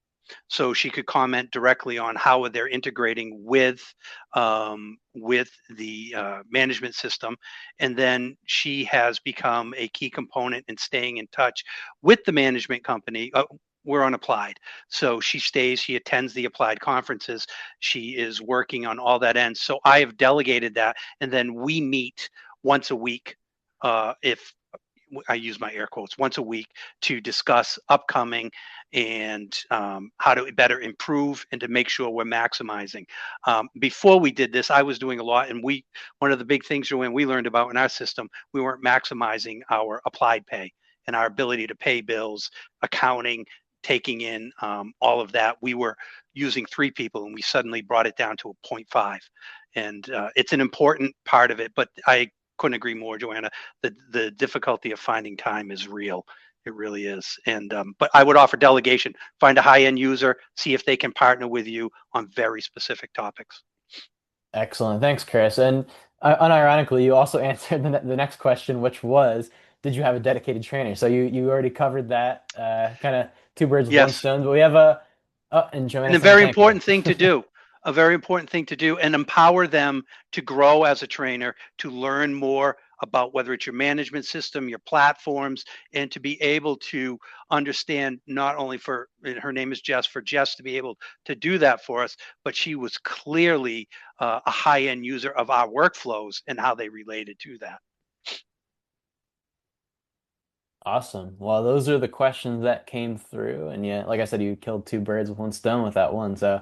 so she could comment directly on how they're integrating with the management system. And then she has become a key component in staying in touch with the management company. We're on Applied, so she attends the Applied conferences. She is working on all that end. So I have delegated that, and then we meet once a week. If I use my air quotes, once a week to discuss upcoming and how to better improve and to make sure we're maximizing. Before we did this, I was doing a lot, and one of the big things, Joanne, we learned about in our system, we weren't maximizing our applied pay and our ability to pay bills, accounting, taking in all of that. We were using 3 people, and we suddenly brought it down to a 0.5. And it's an important part of it, but I couldn't agree more, Joanna. The difficulty of finding time is real. It really is. And but I would offer delegation. Find a high end user, see if they can partner with you on very specific topics. Excellent. Thanks, Chris. And unironically, you also answered the next question, which was, did you have a dedicated trainer? So you already covered that, kind of two birds with one Yes. stone. But we have a, oh, and And Joanna's a saying very thank you. important thing to do, a very important thing to do, and empower them to grow as a trainer, to learn more about whether it's your management system, your platforms, and to be able to understand not only for, and her name is Jess, for Jess to be able to do that for us, but she was clearly a high end user of our workflows and how they related to that. Awesome. Well, those are the questions that came through. And yeah, like I said, you killed two birds with one stone with that one. So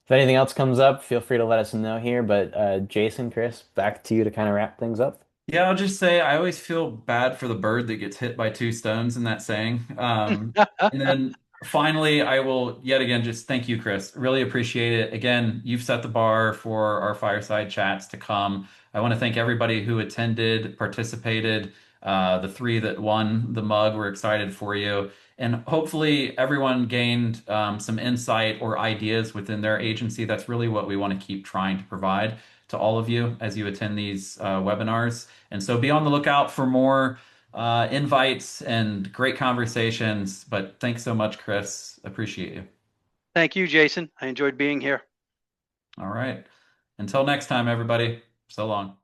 if anything else comes up, feel free to let us know here. But Jason, Chris, back to you to kind of wrap things up. Yeah, I'll just say I always feel bad for the bird that gets hit by two stones in that saying. And then finally, I will yet again just thank you, Chris. Really appreciate it. Again, you've set the bar for our fireside chats to come. I want to thank everybody who attended, participated. The 3 that won the mug, we're excited for you. And hopefully, everyone gained some insight or ideas within their agency. That's really what we want to keep trying to provide to all of you as you attend these webinars. And so be on the lookout for more invites and great conversations. But thanks so much, Chris. Appreciate you. Thank you, Jason. I enjoyed being here. All right. Until next time, everybody. So long.